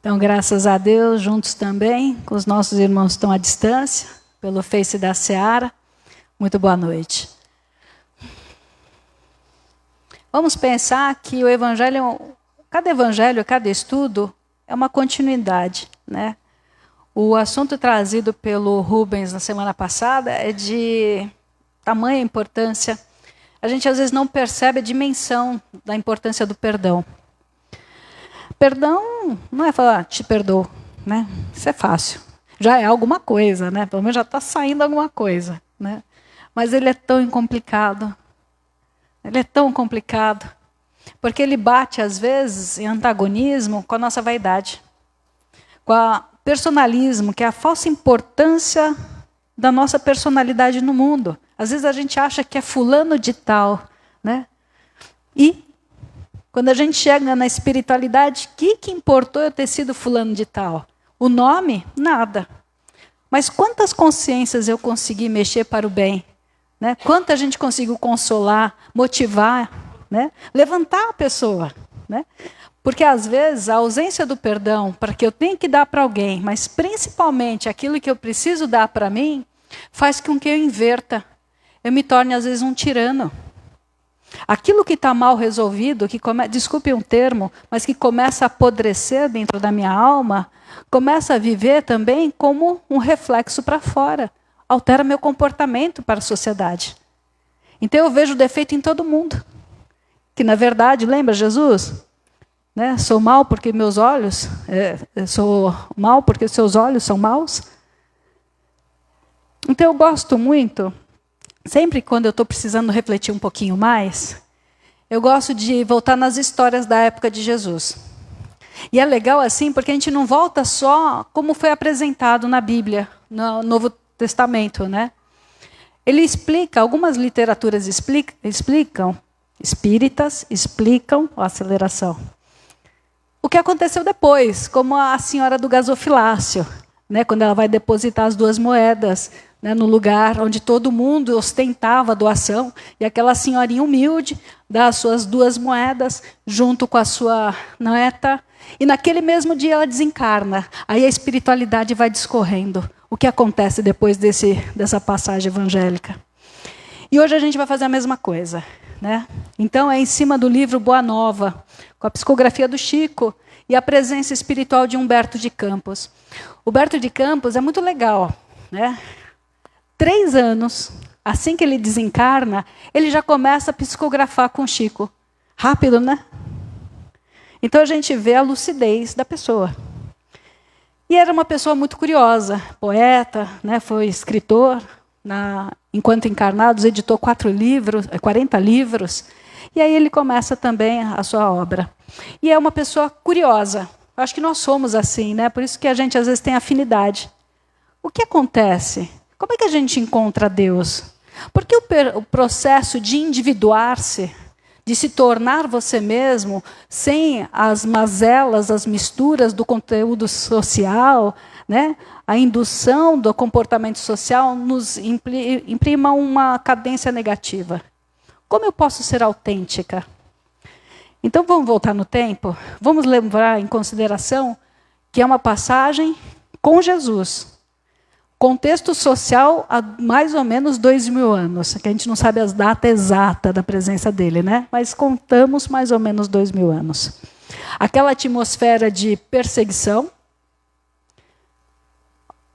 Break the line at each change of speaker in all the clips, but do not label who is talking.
Então, graças a Deus, juntos também, com os nossos irmãos que estão à distância, pelo Face da Seara. Muito boa noite. Vamos pensar que o Evangelho, cada estudo é uma continuidade, né? O assunto trazido pelo Rubens na semana passada é de tamanha importância. A gente às vezes não percebe a dimensão da importância do perdão. Perdão não é falar, te perdoo, né? Isso é fácil. Já é alguma coisa, né? Pelo menos já está saindo alguma coisa, né? Mas ele é tão complicado. Ele é tão complicado. Porque ele bate, às vezes, em antagonismo com a nossa vaidade. Com o personalismo, que é a falsa importância da nossa personalidade no mundo. Às vezes a gente acha que é fulano de tal, né? E quando a gente chega na espiritualidade, o que importou eu ter sido fulano de tal? O nome? Nada. Mas quantas consciências eu consegui mexer para o bem? Né? Quanta gente conseguiu consolar, motivar, né? Levantar a pessoa. Né? Porque às vezes a ausência do perdão, para que eu tenha que dar para alguém, mas principalmente aquilo que eu preciso dar para mim, faz com que eu inverta. Eu me torne às vezes um tirano. Aquilo que está mal resolvido, desculpe um termo, mas que começa a apodrecer dentro da minha alma, começa a viver também como um reflexo para fora. Altera meu comportamento para a sociedade. Então eu vejo defeito em todo mundo. Que na verdade, lembra Jesus? Né? Sou mal porque meus olhos, sou mal porque seus olhos são maus. Então eu gosto muito. Sempre quando eu estou precisando refletir um pouquinho mais, eu gosto de voltar nas histórias da época de Jesus. E é legal assim, porque a gente não volta só como foi apresentado na Bíblia, no Novo Testamento, né? Ele explica, algumas literaturas explicam, espíritas explicam, aceleração, o que aconteceu depois, como a senhora do gasofilácio, né? Quando ela vai depositar as 2 moedas, né, no lugar onde todo mundo ostentava a doação, e aquela senhorinha humilde dá as suas 2 moedas junto com a sua neta, e naquele mesmo dia ela desencarna. Aí a espiritualidade vai discorrendo. O que acontece depois dessa passagem evangélica? E hoje a gente vai fazer a mesma coisa. Né? Então é em cima do livro Boa Nova, com a psicografia do Chico e a presença espiritual de Humberto de Campos. Humberto de Campos é muito legal, né? 3 anos, assim que ele desencarna, ele já começa a psicografar com Chico. Rápido, né? Então a gente vê a lucidez da pessoa. E era uma pessoa muito curiosa, poeta, né? Foi escritor, enquanto encarnados, editou 40 livros, e aí ele começa também a sua obra. E é uma pessoa curiosa. Acho que nós somos assim, né? Por isso que a gente às vezes tem afinidade. O que acontece? Como é que a gente encontra Deus? Porque o processo de individuar-se, de se tornar você mesmo, sem as mazelas, as misturas do conteúdo social, né? A indução do comportamento social nos imprima uma cadência negativa. Como eu posso ser autêntica? Então vamos voltar no tempo? Vamos levar em consideração que é uma passagem com Jesus. Contexto social há mais ou menos 2000 anos, que a gente não sabe as datas exatas da presença dele, né? Mas contamos mais ou menos 2000 anos. Aquela atmosfera de perseguição,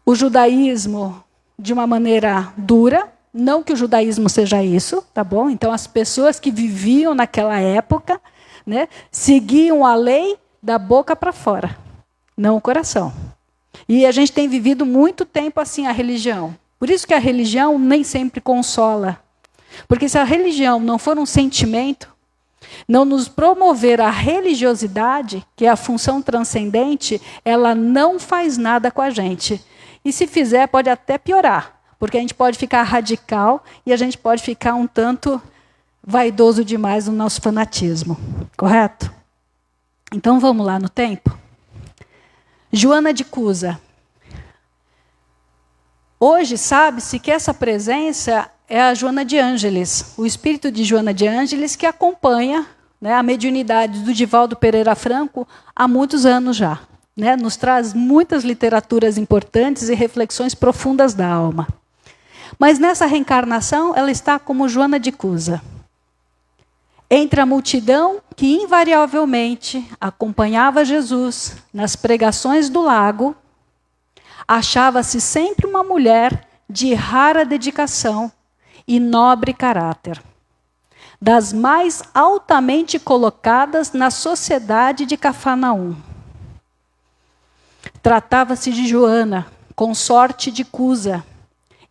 o judaísmo de uma maneira dura, não que o judaísmo seja isso, tá bom? Então as pessoas que viviam naquela época, né, seguiam a lei da boca para fora, não o coração. E a gente tem vivido muito tempo assim a religião. Por isso que a religião nem sempre consola. Porque se a religião não for um sentimento, não nos promover a religiosidade, que é a função transcendente, ela não faz nada com a gente. E se fizer, pode até piorar. Porque a gente pode ficar radical e a gente pode ficar um tanto vaidoso demais no nosso fanatismo. Correto? Então vamos lá no tempo. Joana de Cusa. Hoje sabe-se que essa presença é a Joana de Ângeles, o espírito de Joana de Ângeles que acompanha, né, a mediunidade do Divaldo Pereira Franco há muitos anos já. né? Nos traz muitas literaturas importantes e reflexões profundas da alma. Mas nessa reencarnação, ela está como Joana de Cusa. Entre a multidão que invariavelmente acompanhava Jesus nas pregações do lago, achava-se sempre uma mulher de rara dedicação e nobre caráter, das mais altamente colocadas na sociedade de Cafarnaum. Tratava-se de Joana, consorte de Cusa,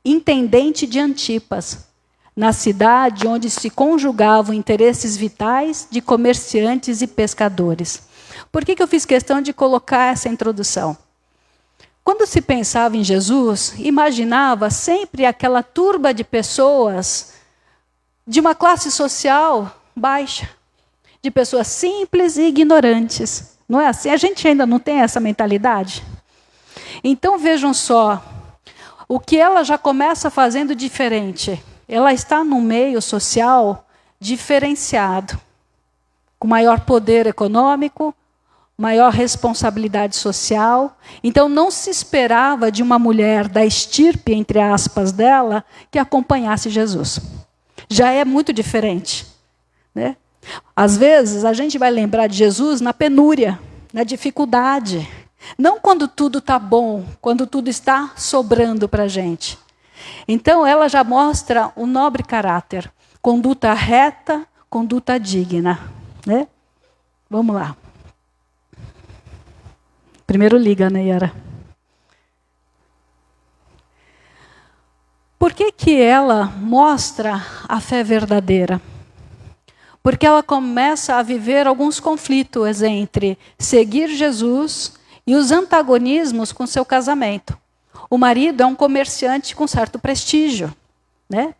intendente de Antipas, na cidade onde se conjugavam interesses vitais de comerciantes e pescadores. Por que eu fiz questão de colocar essa introdução? Quando se pensava em Jesus, imaginava sempre aquela turba de pessoas de uma classe social baixa, de pessoas simples e ignorantes. Não é assim? A gente ainda não tem essa mentalidade? Então vejam só, o que ela já começa fazendo diferente. Ela está num meio social diferenciado, com maior poder econômico, maior responsabilidade social. Então não se esperava de uma mulher da estirpe, entre aspas, dela, que acompanhasse Jesus. Já é muito diferente, né? Às vezes a gente vai lembrar de Jesus na penúria, na dificuldade. Não quando tudo está bom, quando tudo está sobrando para a gente. Então ela já mostra um nobre caráter, conduta reta, conduta digna, né? Vamos lá. Primeiro liga, né, Yara? Por que ela mostra a fé verdadeira? Porque ela começa a viver alguns conflitos entre seguir Jesus e os antagonismos com seu casamento. O marido é um comerciante com certo prestígio, né?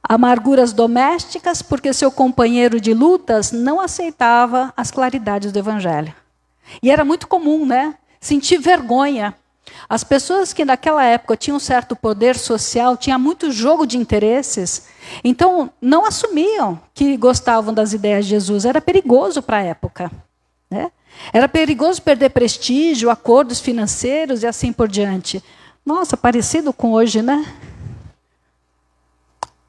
Amarguras domésticas, porque seu companheiro de lutas não aceitava as claridades do evangelho. E era muito comum, né? Sentir vergonha. As pessoas que naquela época tinham certo poder social, tinha muito jogo de interesses, então não assumiam que gostavam das ideias de Jesus. Era perigoso para a época, né? Era perigoso perder prestígio, acordos financeiros e assim por diante. Nossa, parecido com hoje, né?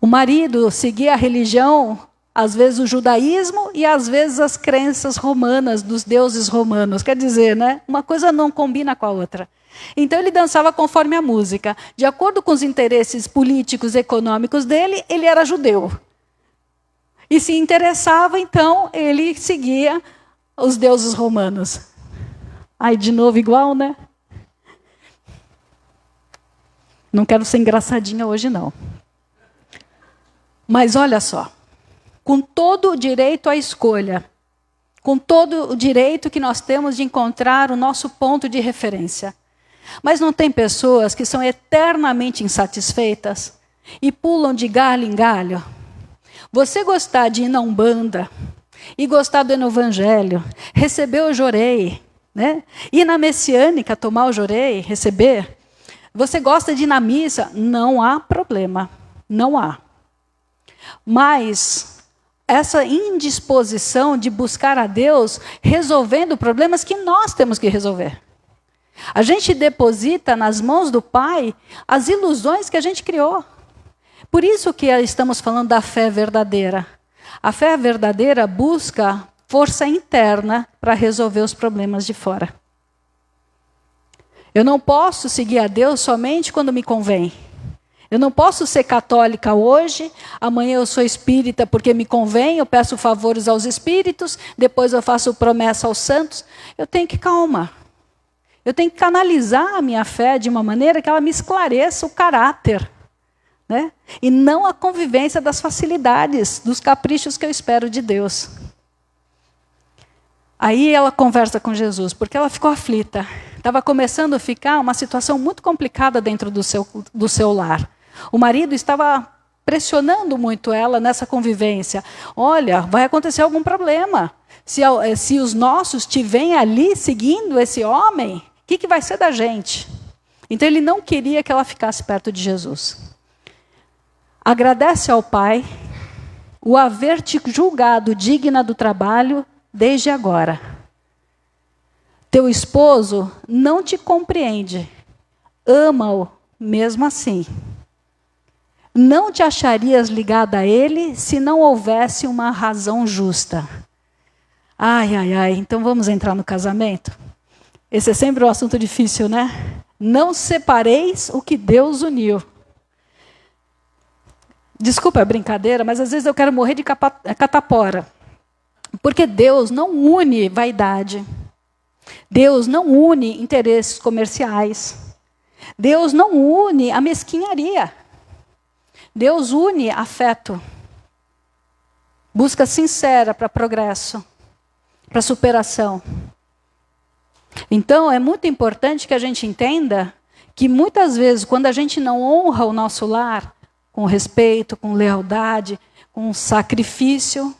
O marido seguia a religião, às vezes o judaísmo e às vezes as crenças romanas, dos deuses romanos. Quer dizer, né? Uma coisa não combina com a outra. Então ele dançava conforme a música. De acordo com os interesses políticos e econômicos dele, ele era judeu. E se interessava, então, ele seguia os deuses romanos. Aí, de novo, igual, né? Não quero ser engraçadinha hoje, não. Mas olha só. Com todo o direito à escolha, com todo o direito que nós temos de encontrar o nosso ponto de referência. Mas não tem pessoas que são eternamente insatisfeitas e pulam de galho em galho? Você gostar de ir na Umbanda e gostar do Evangelho, receber o jorei, né? Ir na Messiânica, tomar o jorei, receber. Você gosta de ir na missa? Não há problema, não há. Mas essa indisposição de buscar a Deus resolvendo problemas que nós temos que resolver. A gente deposita nas mãos do Pai as ilusões que a gente criou. Por isso que estamos falando da fé verdadeira. A fé verdadeira busca força interna para resolver os problemas de fora. Eu não posso seguir a Deus somente quando me convém. Eu não posso ser católica hoje, amanhã eu sou espírita porque me convém, eu peço favores aos espíritos, depois eu faço promessa aos santos. Eu tenho que calma. Eu tenho que canalizar a minha fé de uma maneira que ela me esclareça o caráter, né? E não a convivência das facilidades, dos caprichos que eu espero de Deus. Aí ela conversa com Jesus, porque ela ficou aflita. Estava começando a ficar uma situação muito complicada dentro do seu lar. O marido estava pressionando muito ela nessa convivência. Olha, vai acontecer algum problema. Se os nossos te veem ali seguindo esse homem, o que vai ser da gente? Então ele não queria que ela ficasse perto de Jesus. Agradece ao Pai o haver te julgado digna do trabalho desde agora. Teu esposo não te compreende. Ama-o mesmo assim. Não te acharias ligada a ele se não houvesse uma razão justa. Ai, ai, ai, então vamos entrar no casamento? Esse é sempre um assunto difícil, né? Não separeis o que Deus uniu. Desculpa a brincadeira, mas às vezes eu quero morrer de catapora. Porque Deus não une vaidade. Deus não une interesses comerciais. Deus não une a mesquinharia. Deus une afeto. Busca sincera para progresso, para superação. Então, é muito importante que a gente entenda que muitas vezes, quando a gente não honra o nosso lar, com respeito, com lealdade, com sacrifício,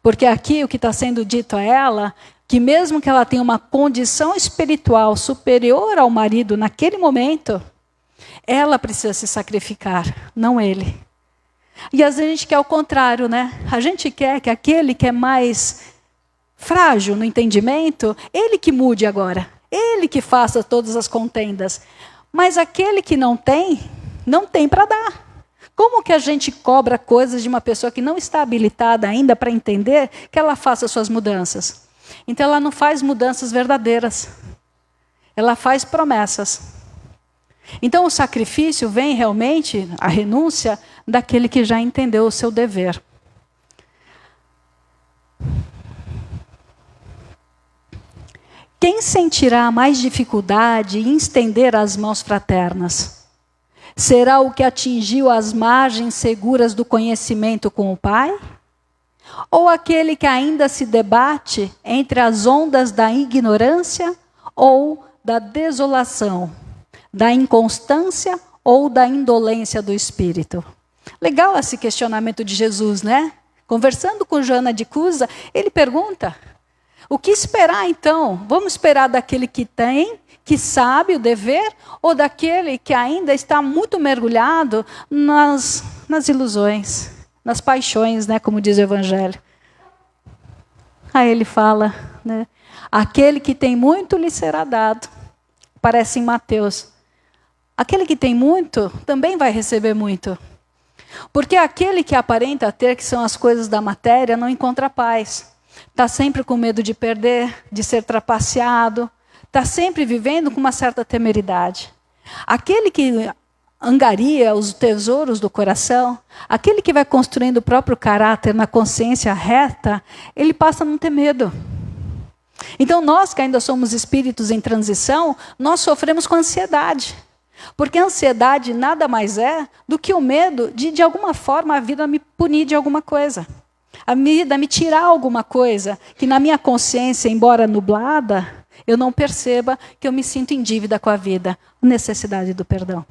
porque aqui o que está sendo dito a ela, que mesmo que ela tenha uma condição espiritual superior ao marido naquele momento, ela precisa se sacrificar, não ele. E às vezes a gente quer o contrário, né? A gente quer que aquele que é mais frágil no entendimento, ele que mude agora. Ele que faça todas as contendas. Mas aquele que não tem para dar. Como que a gente cobra coisas de uma pessoa que não está habilitada ainda para entender que ela faça suas mudanças? Então ela não faz mudanças verdadeiras. Ela faz promessas. Então o sacrifício vem realmente, a renúncia, daquele que já entendeu o seu dever. Quem sentirá mais dificuldade em estender as mãos fraternas? Será o que atingiu as margens seguras do conhecimento com o Pai? Ou aquele que ainda se debate entre as ondas da ignorância ou da desolação, da inconstância ou da indolência do espírito? Legal esse questionamento de Jesus, né? Conversando com Joana de Cusa, ele pergunta: o que esperar então? Vamos esperar daquele que tem, que sabe o dever, ou daquele que ainda está muito mergulhado nas ilusões, nas paixões, né, como diz o Evangelho? Aí ele fala, né, aquele que tem muito lhe será dado. Parece em Mateus. Aquele que tem muito também vai receber muito. Porque aquele que aparenta ter, que são as coisas da matéria, não encontra paz. Está sempre com medo de perder, de ser trapaceado. Está sempre vivendo com uma certa temeridade. Aquele que angaria os tesouros do coração, aquele que vai construindo o próprio caráter na consciência reta, ele passa a não ter medo. Então nós que ainda somos espíritos em transição, nós sofremos com ansiedade. Porque a ansiedade nada mais é do que o medo de alguma forma, a vida me punir de alguma coisa. A vida me tirar alguma coisa que na minha consciência, embora nublada, eu não perceba que eu me sinto em dívida com a vida. Necessidade do perdão.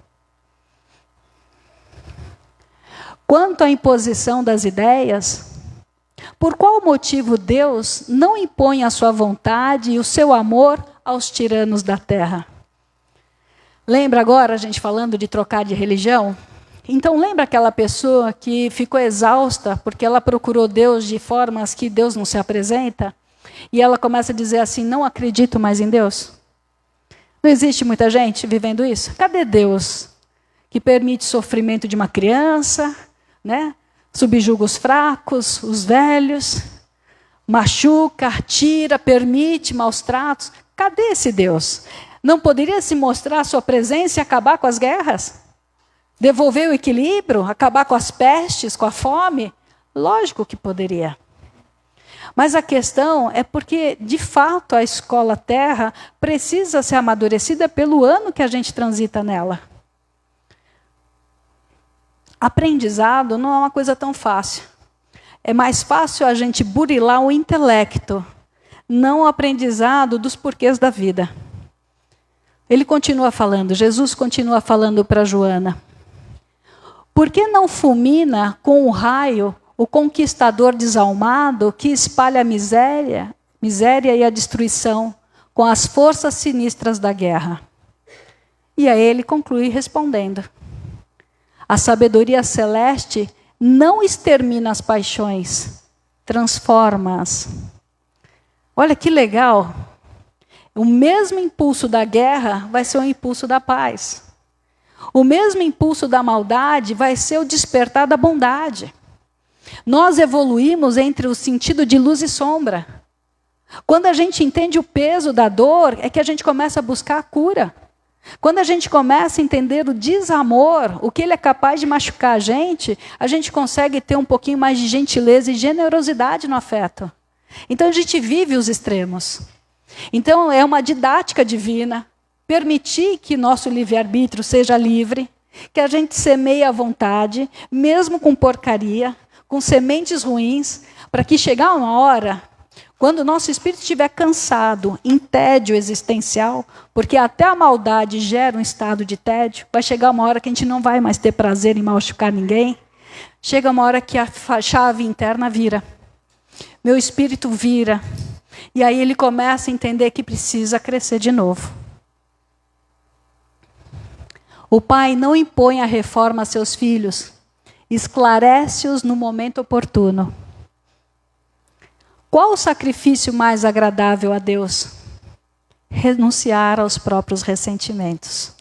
Quanto à imposição das ideias, por qual motivo Deus não impõe a sua vontade e o seu amor aos tiranos da terra? Lembra agora a gente falando de trocar de religião? Então lembra aquela pessoa que ficou exausta porque ela procurou Deus de formas que Deus não se apresenta? E ela começa a dizer assim, não acredito mais em Deus? Não existe muita gente vivendo isso? Cadê Deus que permite sofrimento de uma criança, né? Subjuga os fracos, os velhos, machuca, tira, permite maus tratos? Cadê esse Deus? Não poderia se mostrar a sua presença e acabar com as guerras? Devolver o equilíbrio? Acabar com as pestes, com a fome? Lógico que poderia. Mas a questão é porque, de fato, a escola Terra precisa ser amadurecida pelo ano que a gente transita nela. Aprendizado não é uma coisa tão fácil. É mais fácil a gente burilar o intelecto, não o aprendizado dos porquês da vida. Ele continua falando, Jesus continua falando para Joana. Por que não fulmina com o raio o conquistador desalmado que espalha a miséria e a destruição com as forças sinistras da guerra? E aí ele conclui respondendo. A sabedoria celeste não extermina as paixões, transforma-as. Olha que legal. O mesmo impulso da guerra vai ser o impulso da paz. O mesmo impulso da maldade vai ser o despertar da bondade. Nós evoluímos entre o sentido de luz e sombra. Quando a gente entende o peso da dor, é que a gente começa a buscar a cura. Quando a gente começa a entender o desamor, o que ele é capaz de machucar a gente consegue ter um pouquinho mais de gentileza e generosidade no afeto. Então a gente vive os extremos. Então é uma didática divina, permitir que nosso livre-arbítrio seja livre, que a gente semeie à vontade, mesmo com porcaria, com sementes ruins, para que chegar uma hora, quando o nosso espírito estiver cansado, em tédio existencial, porque até a maldade gera um estado de tédio, vai chegar uma hora que a gente não vai mais ter prazer em machucar ninguém, chega uma hora que a chave interna vira. Meu espírito vira. E aí ele começa a entender que precisa crescer de novo. O pai não impõe a reforma a seus filhos, esclarece-os no momento oportuno. Qual o sacrifício mais agradável a Deus? Renunciar aos próprios ressentimentos.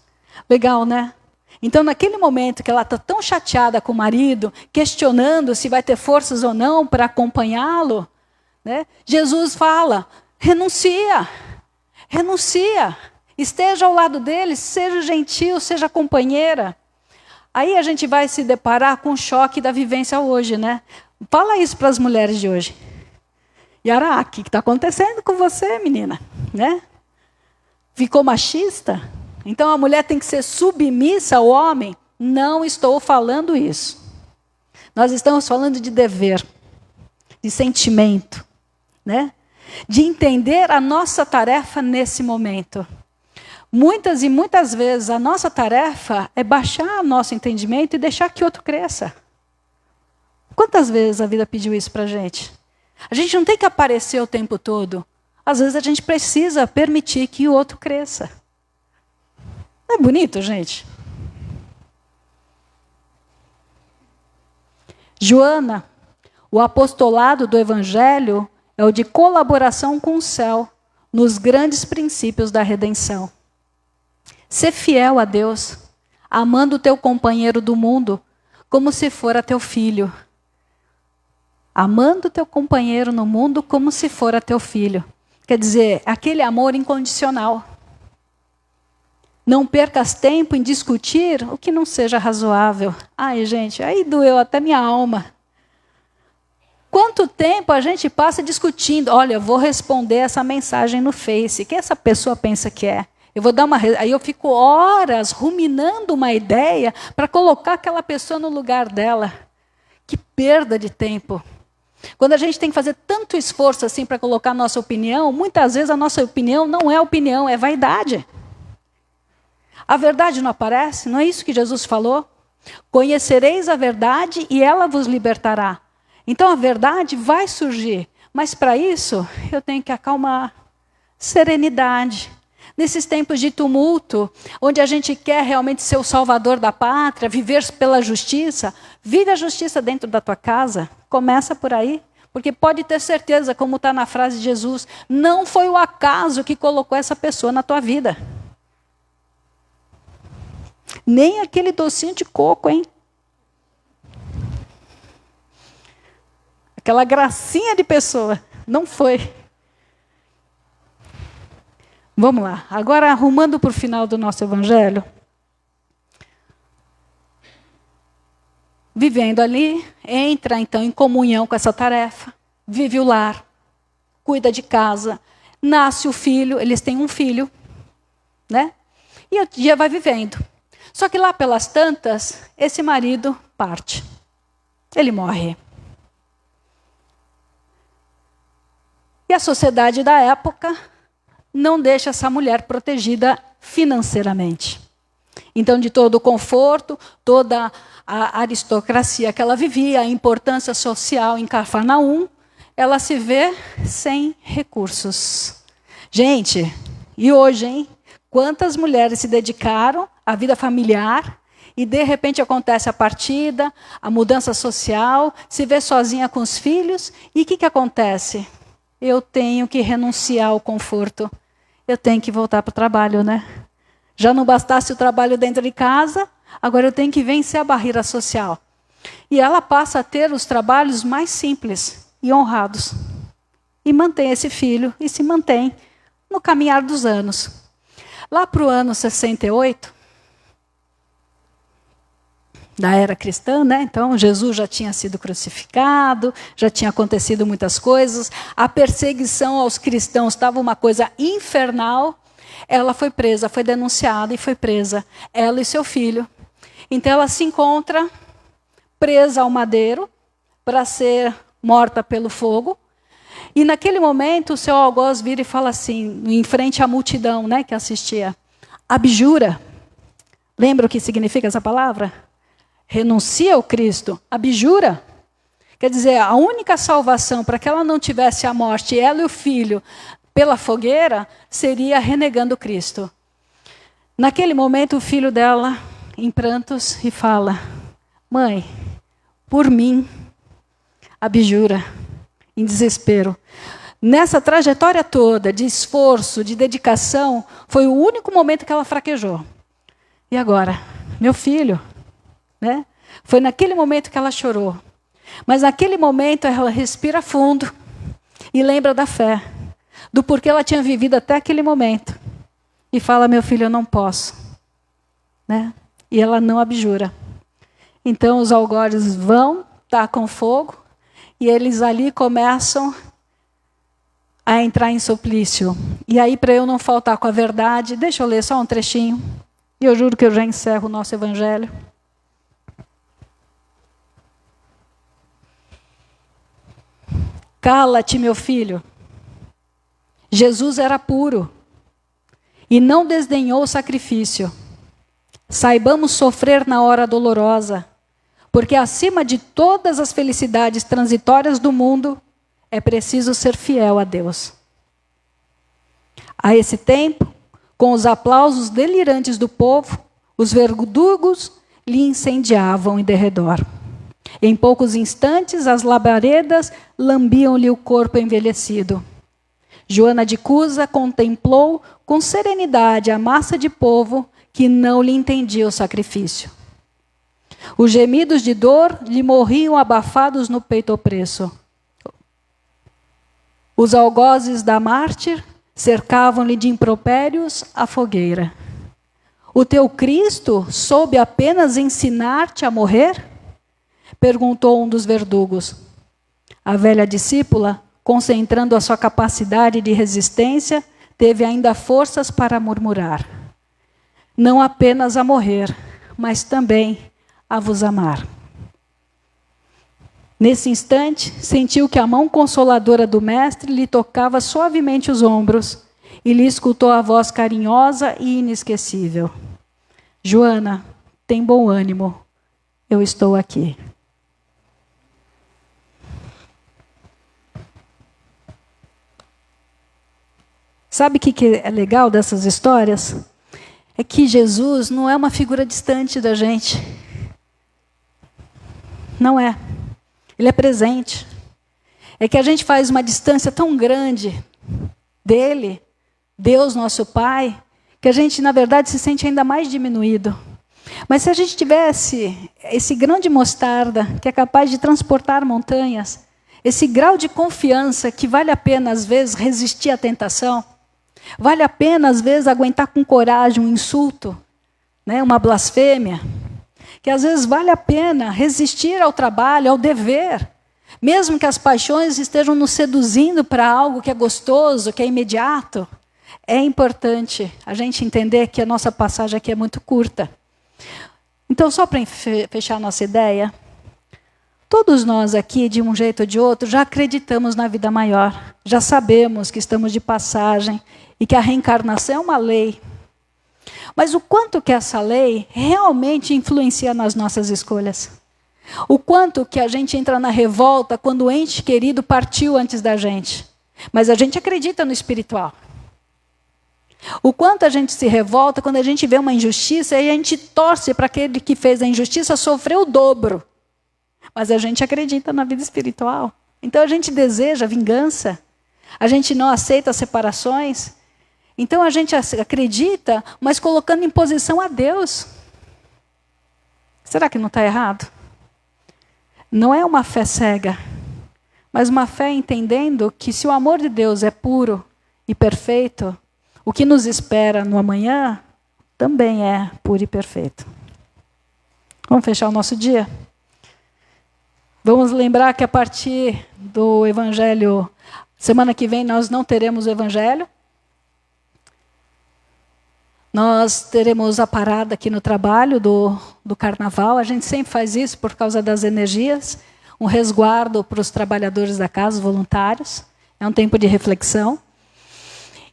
Legal, né? Então, naquele momento que ela está tão chateada com o marido, questionando se vai ter forças ou não para acompanhá-lo, né? Jesus fala, renuncia, esteja ao lado dele, seja gentil, seja companheira. Aí a gente vai se deparar com o choque da vivência hoje, né? Fala isso para as mulheres de hoje. Yara, o que está acontecendo com você, menina? Né? Ficou machista? Então a mulher tem que ser submissa ao homem? Não estou falando isso. Nós estamos falando de dever, de sentimento, né? De entender a nossa tarefa nesse momento. Muitas e muitas vezes a nossa tarefa é baixar nosso entendimento e deixar que outro cresça. Quantas vezes a vida pediu isso para a gente? A gente não tem que aparecer o tempo todo. Às vezes a gente precisa permitir que o outro cresça. Não é bonito, gente? Joana, o apostolado do Evangelho é o de colaboração com o céu nos grandes princípios da redenção. Ser fiel a Deus, amando o teu companheiro do mundo como se fora teu filho. Amando o teu companheiro no mundo como se fora teu filho. Quer dizer, aquele amor incondicional. Não percas tempo em discutir o que não seja razoável. Ai, gente, aí doeu até minha alma. Quanto tempo a gente passa discutindo? Olha, eu vou responder essa mensagem no Face. O que essa pessoa pensa que é? Eu vou dar uma. Aí eu fico horas ruminando uma ideia para colocar aquela pessoa no lugar dela. Que perda de tempo. Quando a gente tem que fazer tanto esforço assim para colocar a nossa opinião, muitas vezes a nossa opinião não é opinião, é vaidade. A verdade não aparece? Não é isso que Jesus falou? Conhecereis a verdade e ela vos libertará. Então a verdade vai surgir, mas para isso eu tenho que acalmar, serenidade. Nesses tempos de tumulto, onde a gente quer realmente ser o salvador da pátria, viver pela justiça, vive a justiça dentro da tua casa, começa por aí. Porque pode ter certeza, como está na frase de Jesus, não foi o acaso que colocou essa pessoa na tua vida. Nem aquele docinho de coco, hein? Aquela gracinha de pessoa. Não foi. Vamos lá. Agora, arrumando para o final do nosso evangelho. Vivendo ali, entra então em comunhão com essa tarefa. Vive o lar. Cuida de casa. Nasce o filho. Eles têm um filho. Né? E o dia vai vivendo. Só que lá pelas tantas, esse marido parte. Ele morre. E a sociedade da época não deixa essa mulher protegida financeiramente. Então, de todo o conforto, toda a aristocracia que ela vivia, a importância social em Cafarnaum, ela se vê sem recursos. Gente, e hoje, hein? Quantas mulheres se dedicaram à vida familiar e, de repente, acontece a partida, a mudança social, se vê sozinha com os filhos, e o que acontece? Eu tenho que renunciar ao conforto. eu tenho que voltar para o trabalho, né? Já não bastasse o trabalho dentro de casa, agora eu tenho que vencer a barreira social. E ela passa a ter os trabalhos mais simples e honrados. E mantém esse filho, e se mantém no caminhar dos anos. Lá para o ano 68, da era cristã, né? Então Jesus já tinha sido crucificado, já tinha acontecido muitas coisas, a perseguição aos cristãos estava uma coisa infernal. Ela foi presa, foi denunciada e foi presa, ela e seu filho. Então ela se encontra presa ao madeiro para ser morta pelo fogo. E naquele momento o seu algoz vira e fala assim, em frente à multidão, né, que assistia: abjura. Lembra o que significa essa palavra? Renuncia ao Cristo, abjura. Quer dizer, a única salvação para que ela não tivesse a morte, ela e o filho, pela fogueira, seria renegando Cristo. Naquele momento, o filho dela, em prantos, e fala: mãe, por mim, abjura, em desespero. Nessa trajetória toda de esforço, de dedicação, foi o único momento que ela fraquejou. E agora? Meu filho... né? Foi naquele momento que ela chorou. Mas naquele momento ela respira fundo e lembra da fé, do porquê ela tinha vivido até aquele momento. E fala: meu filho, eu não posso. Né? E ela não abjura. Então os algozes vão, tacam fogo, e eles ali começam a entrar em suplício. E aí, para eu não faltar com a verdade, deixa eu ler só um trechinho, e eu juro que eu já encerro o nosso evangelho. Cala-te, meu filho. Jesus era puro e não desdenhou o sacrifício. Saibamos sofrer na hora dolorosa, porque acima de todas as felicidades transitórias do mundo, é preciso ser fiel a Deus. A esse tempo, com os aplausos delirantes do povo, os verdugos lhe incendiavam em derredor. Em poucos instantes, as labaredas lambiam-lhe o corpo envelhecido. Joana de Cusa contemplou com serenidade a massa de povo que não lhe entendia o sacrifício. Os gemidos de dor lhe morriam abafados no peito opresso. Os algozes da mártir cercavam-lhe de impropérios a fogueira. O teu Cristo soube apenas ensinar-te a morrer? Perguntou um dos verdugos. A velha discípula, concentrando a sua capacidade de resistência, teve ainda forças para murmurar: não apenas a morrer, mas também a vos amar. Nesse instante, sentiu que a mão consoladora do mestre lhe tocava suavemente os ombros e lhe escutou a voz carinhosa e inesquecível: Joana, tem bom ânimo, eu estou aqui. Sabe o que é legal dessas histórias? É que Jesus não é uma figura distante da gente. Não é. Ele é presente. É que a gente faz uma distância tão grande dele, Deus nosso Pai, que a gente, na verdade, se sente ainda mais diminuído. Mas se a gente tivesse esse grão de mostarda, que é capaz de transportar montanhas, esse grau de confiança que vale a pena, às vezes, resistir à tentação, vale a pena, às vezes, aguentar com coragem um insulto, né, uma blasfêmia, que às vezes vale a pena resistir ao trabalho, ao dever, mesmo que as paixões estejam nos seduzindo para algo que é gostoso, que é imediato. É importante a gente entender que a nossa passagem aqui é muito curta. Então, só para fechar a nossa ideia, todos nós aqui, de um jeito ou de outro, já acreditamos na vida maior, já sabemos que estamos de passagem e que a reencarnação é uma lei. Mas o quanto que essa lei realmente influencia nas nossas escolhas? O quanto que a gente entra na revolta quando o ente querido partiu antes da gente? Mas a gente acredita no espiritual. O quanto a gente se revolta quando a gente vê uma injustiça e a gente torce para aquele que fez a injustiça sofrer o dobro. Mas a gente acredita na vida espiritual. Então a gente deseja vingança. A gente não aceita separações. Então a gente acredita, mas colocando em posição a Deus. Será que não está errado? Não é uma fé cega, mas uma fé entendendo que se o amor de Deus é puro e perfeito, o que nos espera no amanhã também é puro e perfeito. Vamos fechar o nosso dia? Vamos lembrar que a partir do Evangelho, semana que vem nós não teremos o Evangelho. Nós teremos a parada aqui no trabalho do Carnaval. A gente sempre faz isso por causa das energias. Um resguardo para os trabalhadores da casa, os voluntários. É um tempo de reflexão.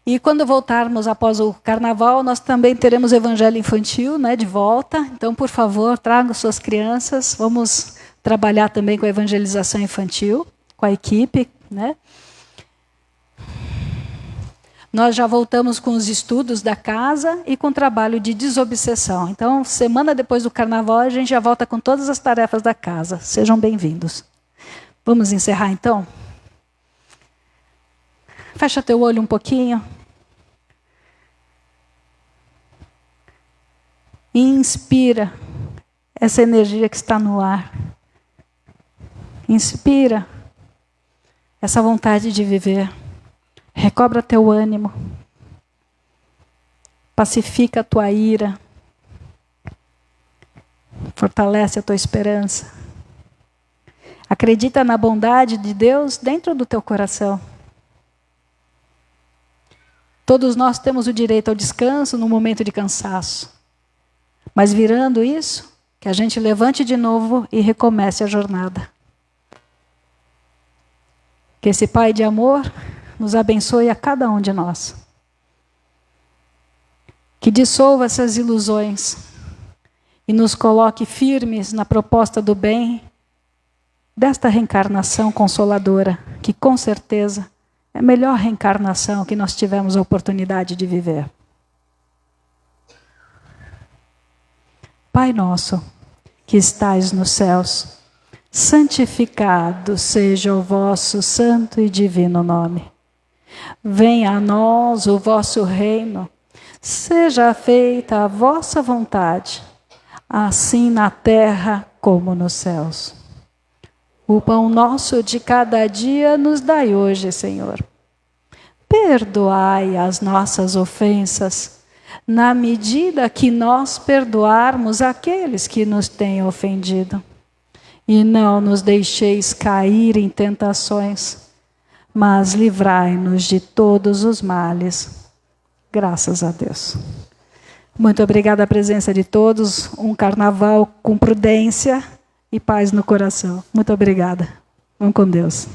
E quando voltarmos após o Carnaval, nós também teremos o Evangelho Infantil, né, de volta. Então, por favor, tragam suas crianças. Vamos trabalhar também com a evangelização infantil, com a equipe, né? Nós já voltamos com os estudos da casa e com o trabalho de desobsessão. Então, semana depois do Carnaval, a gente já volta com todas as tarefas da casa. Sejam bem-vindos. Vamos encerrar, então? Fecha teu olho um pouquinho. E inspira essa energia que está no ar. Inspira essa vontade de viver. Recobra teu ânimo. Pacifica a tua ira. Fortalece a tua esperança. Acredita na bondade de Deus dentro do teu coração. Todos nós temos o direito ao descanso no momento de cansaço. Mas virando isso, que a gente levante de novo e recomece a jornada. Que esse Pai de amor nos abençoe a cada um de nós. Que dissolva essas ilusões e nos coloque firmes na proposta do bem desta reencarnação consoladora, que com certeza é a melhor reencarnação que nós tivemos a oportunidade de viver. Pai nosso, que estais nos céus, santificado seja o vosso santo e divino nome. Venha a nós o vosso reino, seja feita a vossa vontade, assim na terra como nos céus. O pão nosso de cada dia nos dai hoje, Senhor. Perdoai as nossas ofensas, na medida que nós perdoarmos aqueles que nos têm ofendido. E não nos deixeis cair em tentações, mas livrai-nos de todos os males. Graças a Deus. Muito obrigada a presença de todos. Um carnaval com prudência e paz no coração. Muito obrigada. Vamos com Deus.